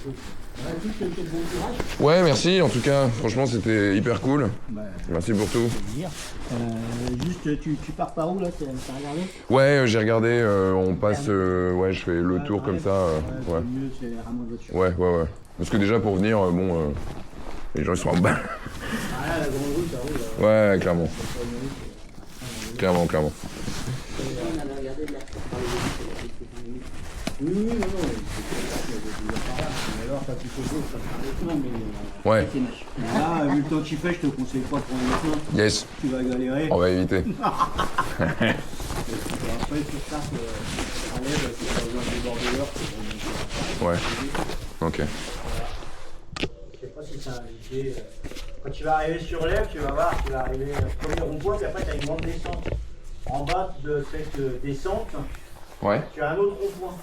Bah, écoute, je te souhaite bon courage. Ouais, merci. En tout cas, franchement, c'était hyper cool. Bah, Merci pour tout. plaisir. Juste, tu pars par où là? T'as regardé? Ouais, j'ai regardé. On passe. Ouais, je fais le tour comme ça. Ouais. C'est mieux, c'est rameau de voiture. Ouais. Parce que déjà, pour venir, bon. Les gens ils sont en bas. Ah là, la grande route, ça roule. Là. Ouais, clairement. Clairement. On avait regardé de la oui, non, c'est par là. Mais alors, quand il fait beau, ça prend des chemins, mais. Ouais. C'est moche. Mais là, vu le temps qu'il fait, je te conseille pas de prendre le chemin. Yes. Tu vas galérer. On va éviter. Et puis, après, sur ça, ça enlève, c'est pas besoin de déborder l'heure. Ouais. Ok. Je sais pas si c'est un idée. Quand tu vas arriver sur l'Ève, tu vas voir, tu vas arriver au premier rond-point, puis après tu as une grande descente. En bas de cette descente, Ouais. tu as un autre rond-point.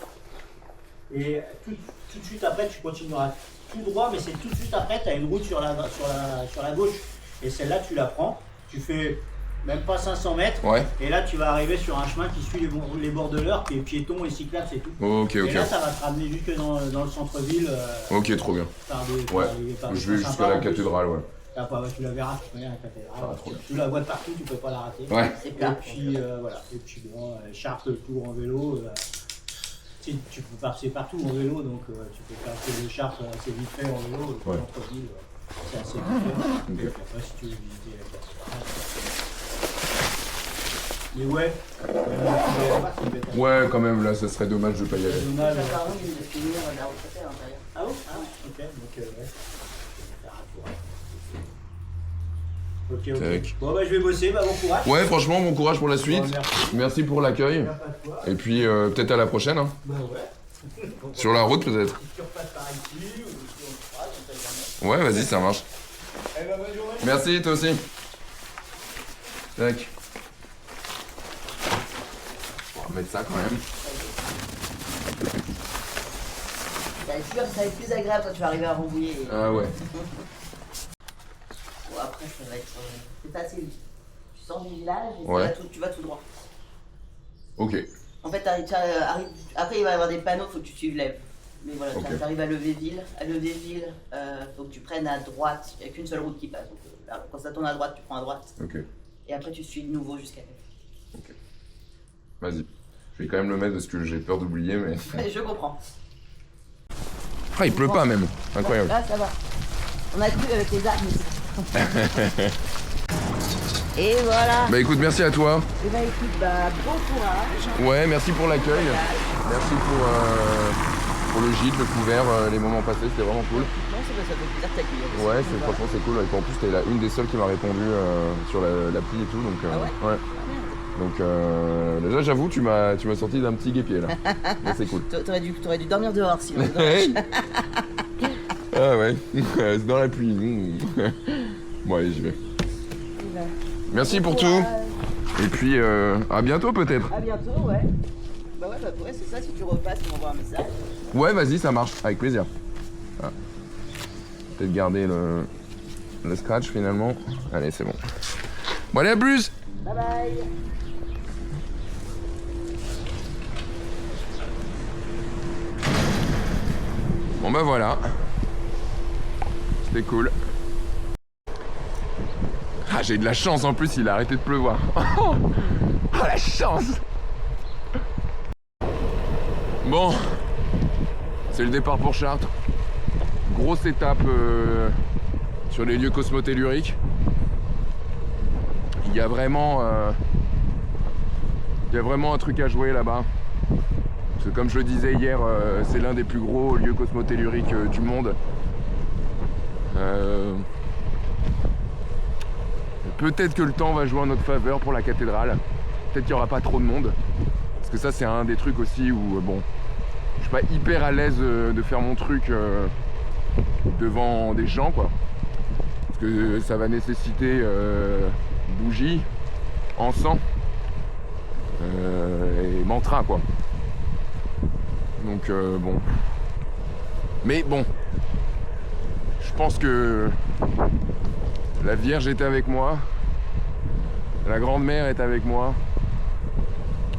Et tout de suite après, tu continueras tout droit, mais c'est tout de suite après, tu as une route sur la gauche. Et celle-là, tu la prends, tu fais même pas 500 mètres, Ouais. et là tu vas arriver sur un chemin qui suit les bordeleurs, qui est piéton et cyclable, c'est tout. Ok. Et là, ça va te ramener jusque dans le centre-ville. Ok, trop bien. Ouais. Je vais jusqu'à la cathédrale, ouais. Tu la verras, tu connais la cathédrale. Ah, trop bien. Tu la vois de partout, tu peux pas la rater. Ouais. Et puis voilà. Et puis bon, Chartres, le tour en vélo. Tu peux passer partout en vélo, donc tu peux faire le Chartres assez vite fait en vélo. Le centre-ville, c'est assez vite fait. Et puis après, si tu veux visiter la cathédrale. Mais ouais. Ouais, quand même, là, ça serait dommage de pas y aller. C'est dommage. Ça permet de finir la route à l'intérieur. Ah bon? Ah ok, donc ouais. Faire un tour. Ok. Tac. Bon bah je vais bosser, bah bon courage. Ouais, franchement, bon courage pour la suite. Bon, merci. Merci pour l'accueil. Et puis, peut-être à la prochaine. Hein. Bah ouais. Sur la route, peut-être. Si tu repasses par ici, ou si on se croise, on sait jamais. Ouais, vas-y, ça marche. Eh ben bonne journée. Merci, toi aussi. Tac. On va mettre ça quand même. Ça va être plus agréable quand tu vas arriver à Rambouillet. Ah ouais. Bon, après, ça va être. C'est facile. Tu sors du village et Ouais. tu vas tout droit. Ok. En fait, après, il va y avoir des panneaux, faut que tu suives l'Ève. Mais voilà, Ok. tu arrives à Levéville. À Levéville, faut que tu prennes à droite. Il n'y a qu'une seule route qui passe. Donc, là, quand ça tourne à droite, tu prends à droite. Ok. Et après, tu suis de nouveau jusqu'à l'Ève. Ok. Vas-y. Je vais quand même le mettre parce que j'ai peur d'oublier, mais. Je comprends. Ah, il pleut pas même. Incroyable. Là, ça va. On a cru avec les arbres, mais Et voilà. Bah écoute, merci à toi. Et bah écoute, bon courage. Ouais, merci pour l'accueil. Merci pour le gîte, le couvert, les moments passés, c'était vraiment cool. Non, ça fait plaisir de t'accueillir. Ouais, franchement c'est cool. Et puis en plus, t'es une des seules qui m'a répondu sur l'appli et tout. Donc, Ah ouais. Donc déjà, j'avoue, tu m'as sorti d'un petit guépier là. Mais c'est cool. T'aurais dû dormir dehors sinon. Ah ouais, c'est dans la pluie. Bon, allez, j'y vais. Merci pour tout. Et puis, à bientôt peut-être. À bientôt, ouais. Bah ouais, c'est ça, si tu repasses, tu m'envoies un message. Ouais, vas-y, ça marche, avec plaisir. Ah. Peut-être garder le scratch finalement. Allez, c'est bon. Bon, allez, à plus. Bye bye. Bon bah voilà. C'était cool. Ah, j'ai de la chance en plus, il a arrêté de pleuvoir. Oh, la chance. Bon, c'est le départ pour Chartres. Grosse étape sur les lieux cosmotelluriques. Il y a vraiment un truc à jouer là-bas. Parce que comme je le disais hier, c'est l'un des plus gros lieux cosmotelluriques du monde. Peut-être que le temps va jouer en notre faveur pour la cathédrale. Peut-être qu'il n'y aura pas trop de monde. Parce que ça, c'est un des trucs aussi où, bon, je suis pas hyper à l'aise de faire mon truc devant des gens, quoi. Parce que ça va nécessiter bougies, encens et mantra, quoi. Donc, bon. Mais bon, je pense que la Vierge est avec moi, la Grande-Mère est avec moi.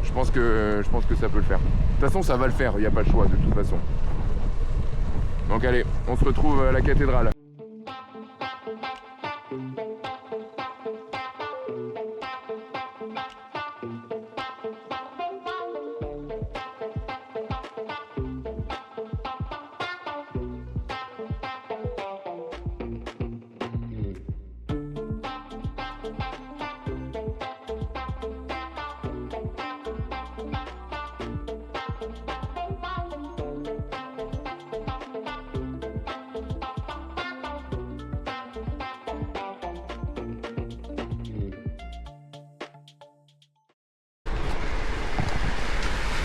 Je pense que ça peut le faire. De toute façon, ça va le faire, il n'y a pas le choix de toute façon. Donc allez, on se retrouve à la cathédrale.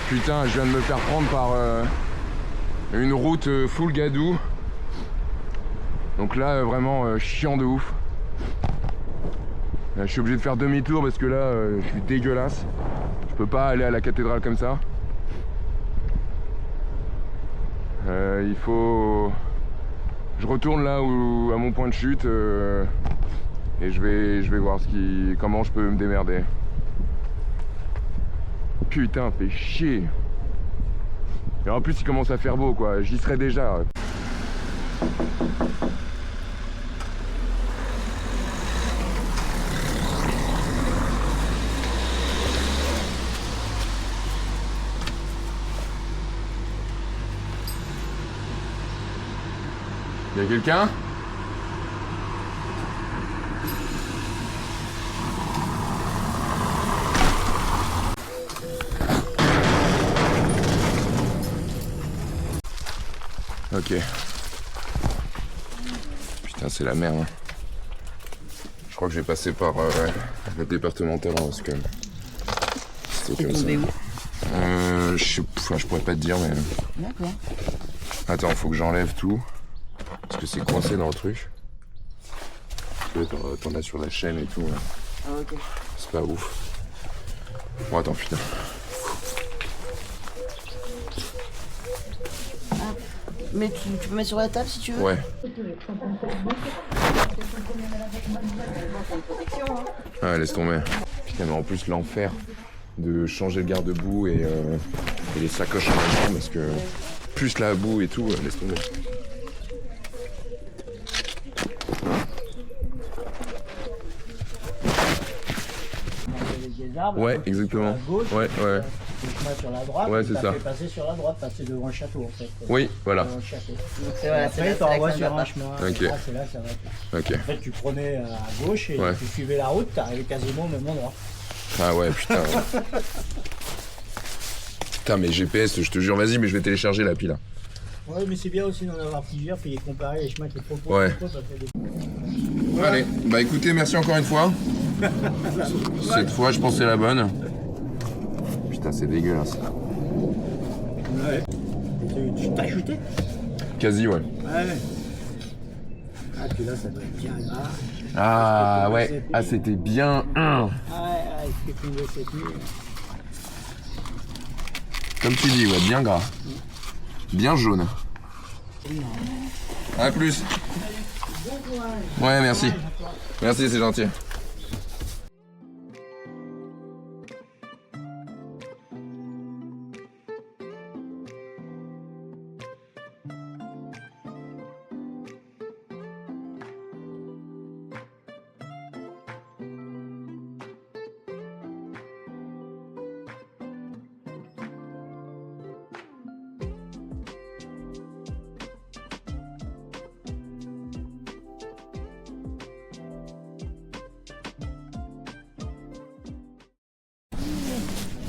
Putain, je viens de me faire prendre par une route full gadou. Donc là, vraiment chiant de ouf. Là, je suis obligé de faire demi-tour parce que là, je suis dégueulasse. Je peux pas aller à la cathédrale comme ça. Il faut... Je retourne là où, à mon point de chute et je vais voir comment je peux me démerder. Putain, fait chier. Et en plus, il commence à faire beau, quoi. J'y serais déjà. Y'a quelqu'un ? Ok. Putain, c'est la merde. Je crois que j'ai passé par le départemental parce que c'était comme ça. Je pourrais pas te dire, mais. D'accord. Attends, faut que j'enlève tout parce que c'est coincé dans le truc. T'en as sur la chaîne et tout. Ah, ok. C'est pas ouf. Bon, attends, putain. Mais tu peux mettre sur la table si tu veux. Ouais. Ah, laisse tomber. Putain, mais en plus, l'enfer de changer le garde-boue et les sacoches en même temps parce que plus la boue et tout, laisse tomber. Ouais, exactement. Gauche, ouais. le chemin sur la droite, Ouais, c'est ça. fait passer sur la droite, passer devant le château en fait. Oui, voilà. Devant le château. Donc c'est voilà, Après, tu envoies sur un chemin. Ok. Là, c'est là, ça va. Ok. En fait, tu prenais à gauche et Ouais. tu suivais la route, tu arrivais quasiment au même endroit. Ah ouais, putain. Putain, mais GPS, je te jure, vas-y, mais je vais télécharger l'appli là. Ouais, mais c'est bien aussi d'en avoir plusieurs, puis les comparer les chemins qui proposent. Ouais. Allez, bah écoutez, merci encore une fois. Cette fois, je pense que c'est la bonne. Putain, c'est dégueulasse. Ouais. Tu t'as chuté? Quasi, ouais. Ouais. Ah, puis là, ça doit être bien gras. Ah ouais, ah c'était bien. Ouais, ce que tu veux cette nuit. Comme tu dis, ouais, bien gras. Bien jaune. À plus. Ouais, merci. Merci, c'est gentil.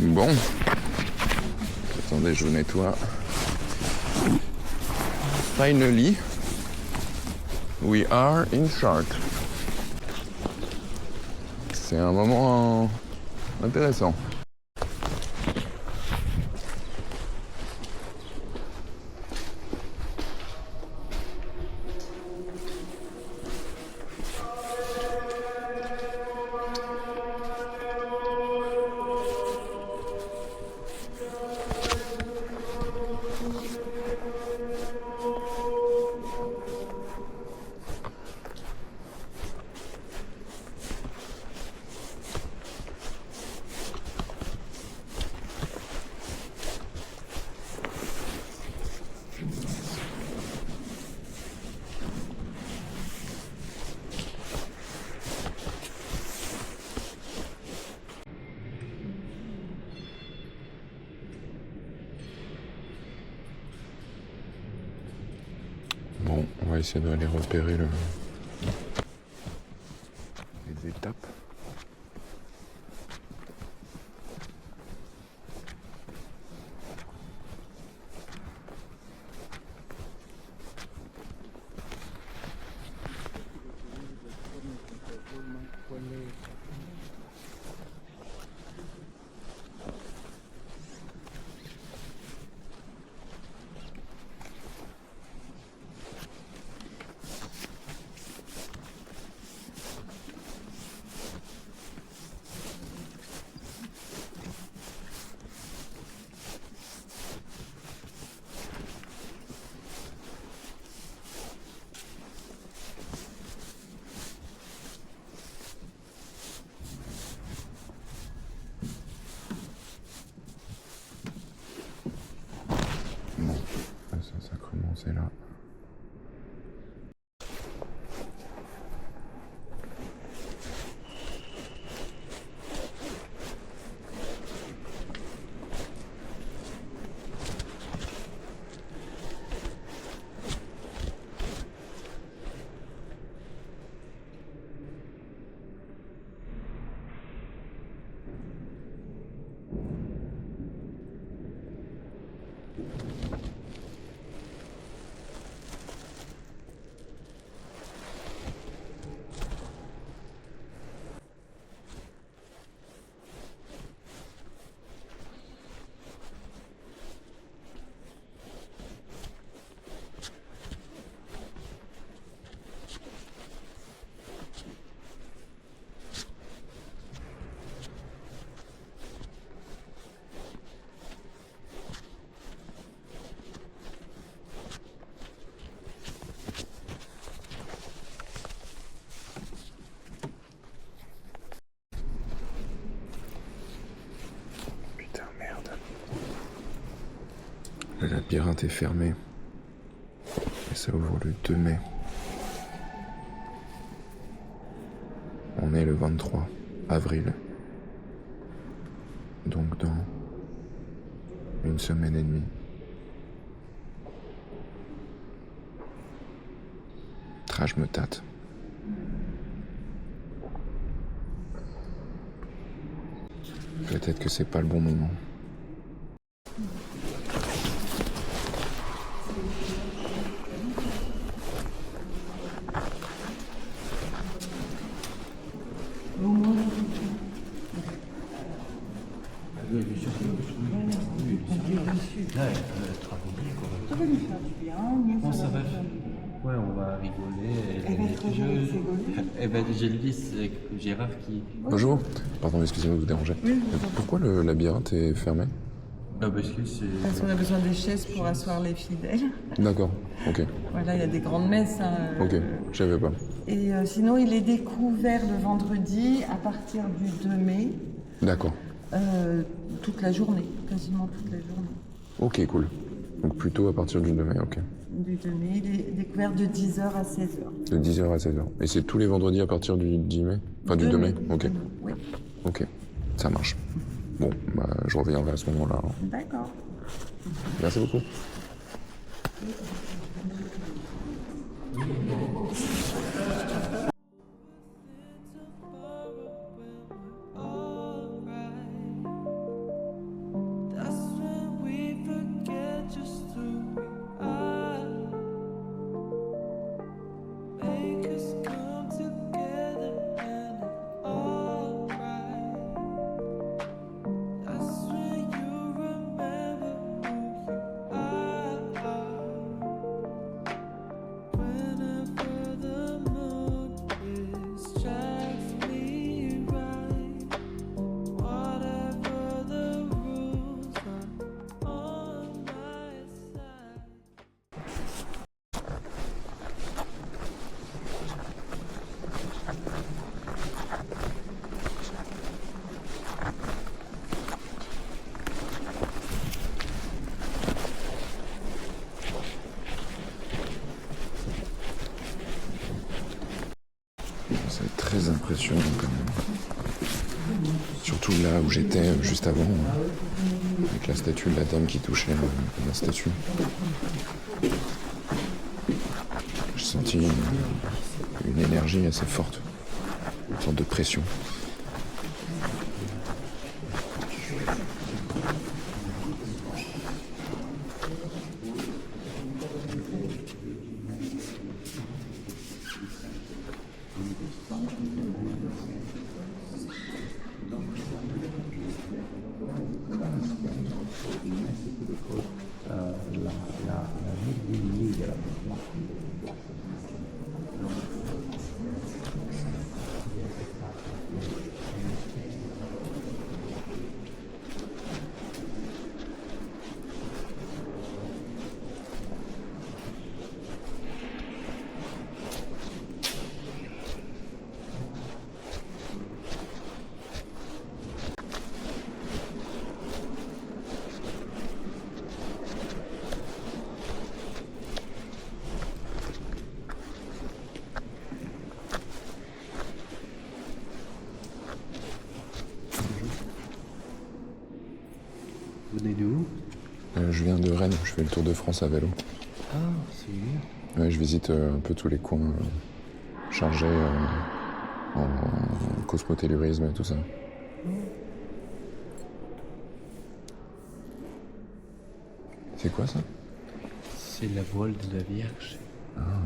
Bon. Attendez, je vous nettoie. Finally, we are in Chartres. C'est un moment intéressant. On va essayer d'aller repérer les étapes. Bon, ça commence là. Le labyrinthe est fermé et ça ouvre le 2 mai. On est le 23 avril, donc dans une semaine et demie. Je me tâte. Peut-être que c'est pas le bon moment. Bon, ça va. Ouais, on va rigoler. Eh ben, j'ai le vice avec Gérard qui. Bonjour. Pardon, excusez-moi de vous déranger. Oui, Pourquoi le labyrinthe est fermé? Ah, parce que c'est. parce qu'on a besoin des chaises pour asseoir les fidèles. D'accord, ok. Voilà, il y a des grandes messes. Hein, Ok, je savais pas. Et sinon, il est découvert le vendredi à partir du 2 mai, D'accord. toute la journée, quasiment toute la journée. Ok, cool. Donc plutôt à partir du 2 mai, ok. Du 2 mai, il est découvert de 10h à 16h. De 10h à 16h. Et c'est tous les vendredis à partir du 10 mai? Enfin, du 2 mai, ok. Oui, Ok, ça marche. Bon, bah, je reviendrai à ce moment-là. d'accord. Merci beaucoup. C'est très impressionnant quand même. Surtout là où j'étais juste avant, avec la statue de la dame qui touchait la statue. senti une énergie assez forte, une sorte de pression. Vous venez de où? Je viens de Rennes, je fais le tour de France à vélo. Ah, c'est bien. Ouais, je visite un peu tous les coins chargés en cosmotellurisme et tout ça. C'est quoi ça? C'est la voile de la Vierge. Ah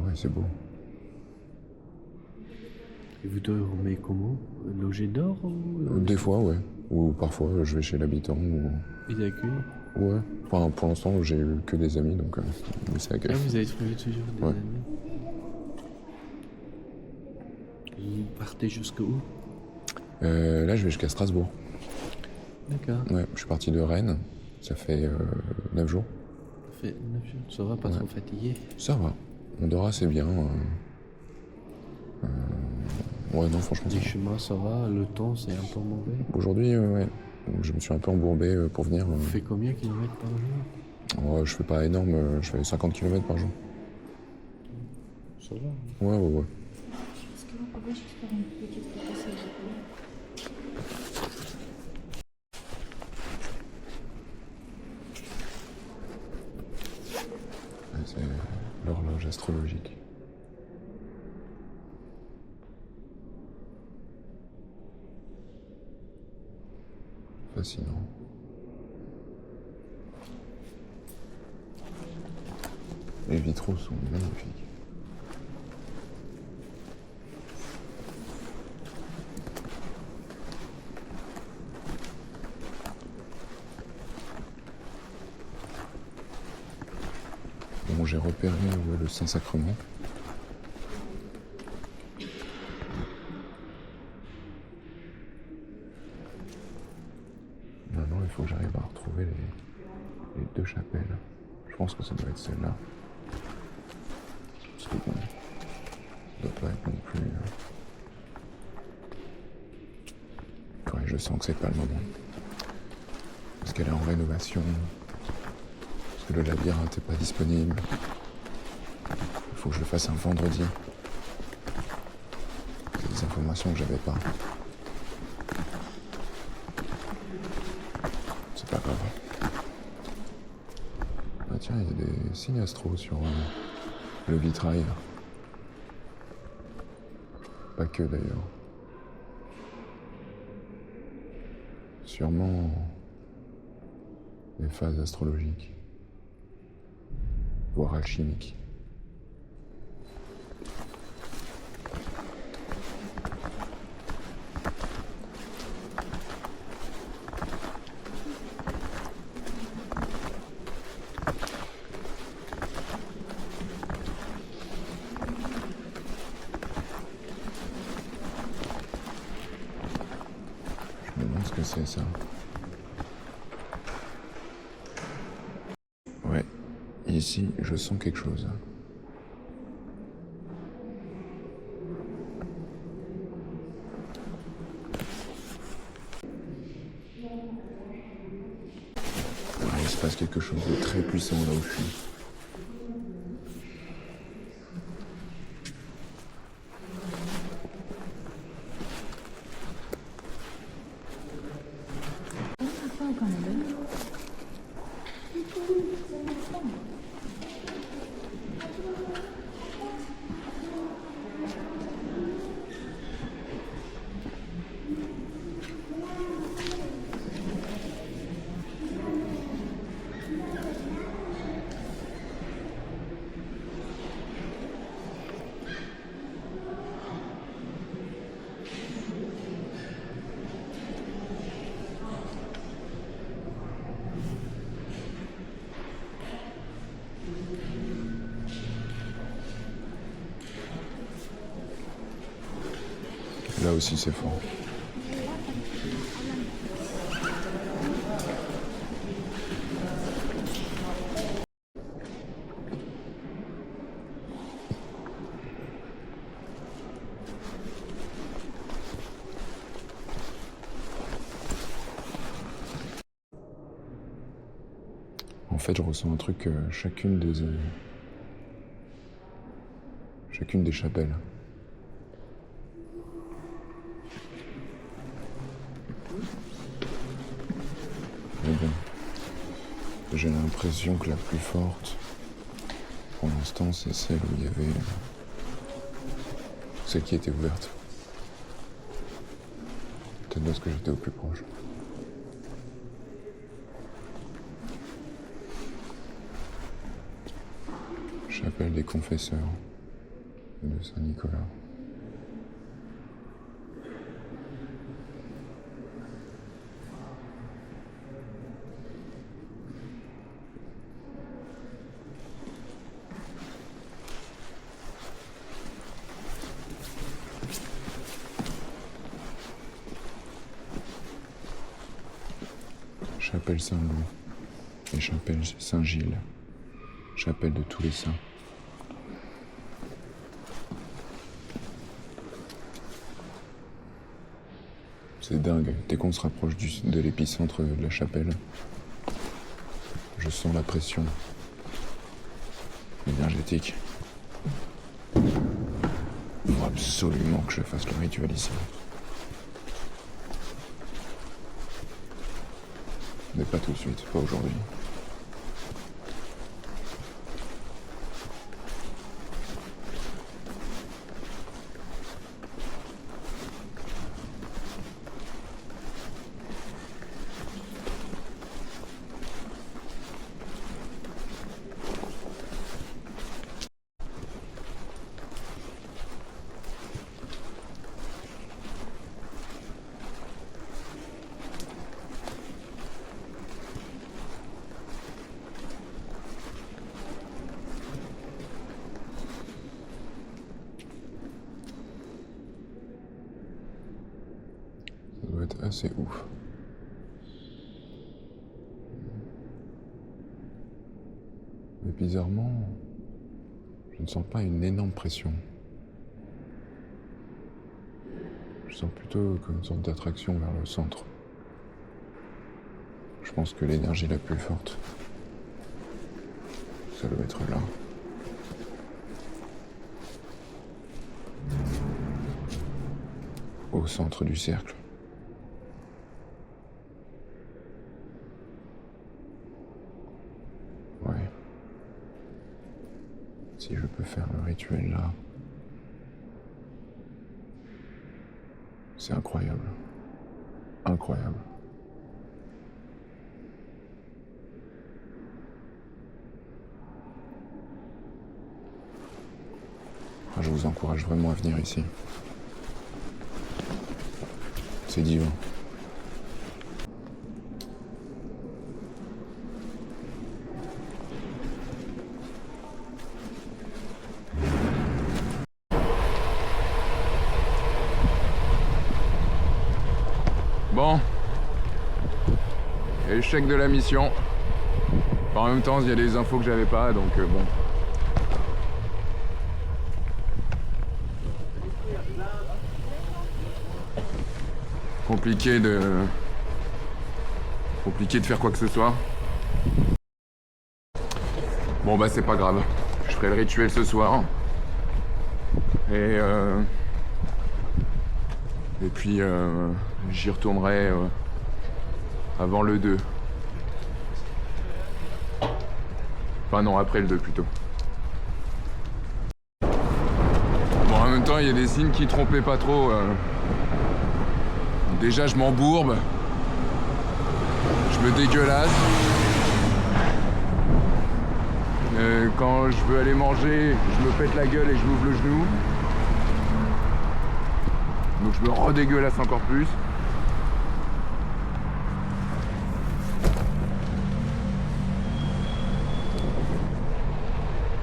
ouais, c'est beau. Et vous dormez comment? Logé d'or ou... Des fois, ouais. Ou parfois, je vais chez l'habitant. Ou... Il n'y a qu'une? Ouais. Enfin, pour l'instant, j'ai eu que des amis, donc c'est Ah, agréable. vous avez trouvé toujours des Ouais. amis? Vous partez jusqu'où? Là, je vais jusqu'à Strasbourg. D'accord. Ouais, je suis parti de Rennes. Ça fait 9 jours. Ça fait 9 jours. Ça va, pas Ouais. trop fatigué? Ça va. On dort assez bien. Ouais, non, franchement, ça Les va. chemins, ça va? Le temps, c'est un peu mauvais? Aujourd'hui, ouais. Je me suis un peu embourbé pour venir. Vous faites combien de kilomètres par jour? Ouais, je fais pas énorme, je fais 50 km par jour. Ça va. Ouais. Est-ce que vous pouvez juste faire une petite photo, s'il vous plaît? Ouais, c'est l'horloge astrologique. Fascinant. Les vitraux sont magnifiques. Bon, j'ai repéré où est le Saint-Sacrement. Maintenant, il faut que j'arrive à retrouver les deux chapelles. Je pense que ça doit être celle-là. Parce que bon, ça doit pas être non plus... Ouais, je sens que c'est pas le moment. Parce qu'elle est en rénovation. Parce que le labyrinthe n'est pas disponible. Il faut que je le fasse un vendredi. C'est des informations que j'avais pas. C'est pas grave. Ah tiens, il y a des signes astro sur le vitrail. Pas que d'ailleurs. Sûrement des phases astrologiques, voire alchimiques. Je me demande ce que c'est ça. Ouais, ici je sens quelque chose. Ouais, il se passe quelque chose de très puissant là où je suis. Là aussi c'est fort. En fait, je ressens un truc chacune des chapelles. Mais bon, j'ai l'impression que la plus forte, pour l'instant, c'est celle où il y avait... celle qui était ouverte. Peut-être parce que j'étais au plus proche. Chapelle des Confesseurs de Saint-Nicolas. Chapelle Saint-Loup et chapelle Saint-Gilles. Chapelle de tous les saints. C'est dingue, dès qu'on se rapproche de l'épicentre de la chapelle, je sens la pression énergétique. Il faut absolument que je fasse le rituel ici. Mais pas tout de suite, pas aujourd'hui. Ça doit être assez ouf. Mais bizarrement, je ne sens pas une énorme pression. Je sens plutôt comme une sorte d'attraction vers le centre. Je pense que l'énergie la plus forte, ça doit être là. Au centre du cercle. Ouais. Si je peux faire le rituel là, c'est incroyable. Incroyable. Ah, je vous encourage vraiment à venir ici. C'est divin. Bon. Échec de la mission. En même temps, il y a des infos que j'avais pas, donc bon. Compliqué de faire quoi que ce soit. Bon bah c'est pas grave. Je ferai le rituel ce soir. Et puis j'y retournerai avant le 2. Enfin non, après le 2 plutôt. Bon, en même temps, il y a des signes qui trompaient pas trop. Déjà, je m'embourbe. Je me dégueulasse. Quand je veux aller manger, je me pète la gueule et je m'ouvre le genou. Donc je me redégueulasse encore plus.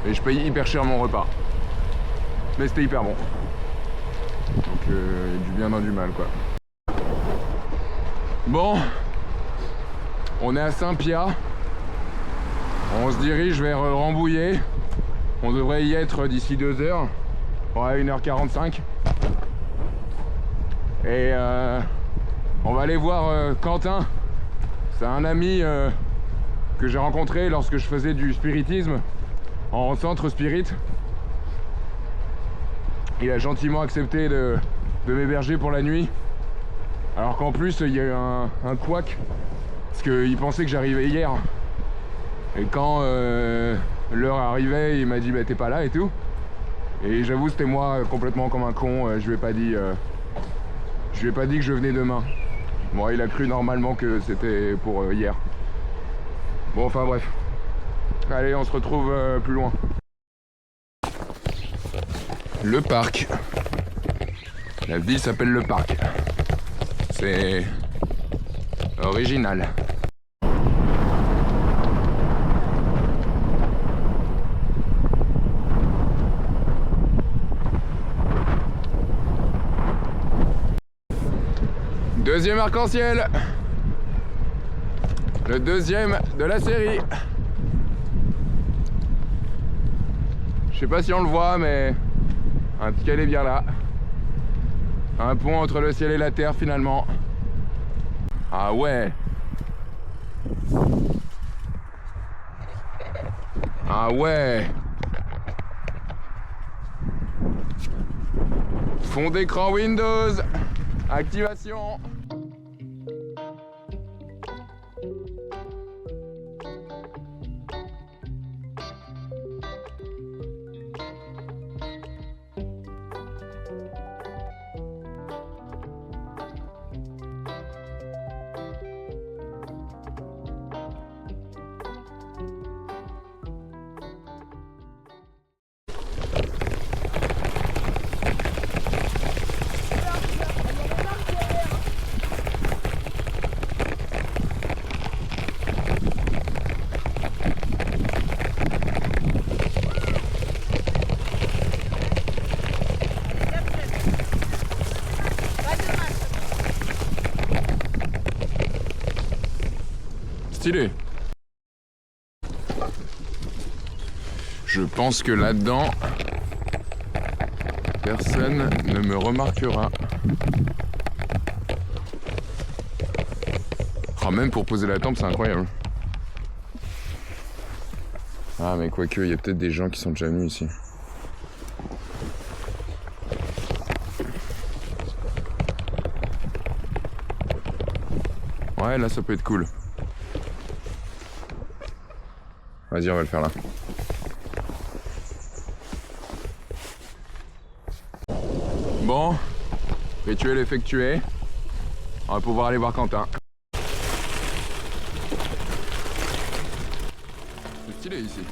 Et je paye hyper cher mon repas. Mais c'était hyper bon. Donc il y a du bien dans du mal quoi. Bon, on est à Saint-Pia. On se dirige vers Rambouillet. On devrait y être d'ici 2 heures. Ouais, 1h45. Et on va aller voir Quentin. C'est un ami que j'ai rencontré lorsque je faisais du spiritisme en centre spirit. Il a gentiment accepté de m'héberger pour la nuit. Alors qu'en plus il y a eu un couac parce qu'il pensait que j'arrivais hier. Et quand l'heure arrivait, il m'a dit bah t'es pas là et tout. Et j'avoue c'était moi complètement comme un con. Je lui ai pas dit que je venais demain. Bon, il a cru normalement que c'était pour hier. Bon, enfin bref. Allez, on se retrouve plus loin. Le parc. La ville s'appelle Le Parc. C'est original. Deuxième arc-en-ciel. Le deuxième de la série. Je sais pas si on le voit, mais un petit est bien là. Un pont entre le ciel et la terre finalement. Ah ouais. Ah ouais. Fond d'écran Windows. Activation. Stylé. Je pense que là-dedans, personne ne me remarquera. Oh, même pour poser la tente, c'est incroyable. Ah, mais quoique, il y a peut-être des gens qui sont déjà venus ici. Ouais, là, ça peut être cool. Vas-y, on va le faire là. Bon, rituel effectué. On va pouvoir aller voir Quentin. C'est stylé ici.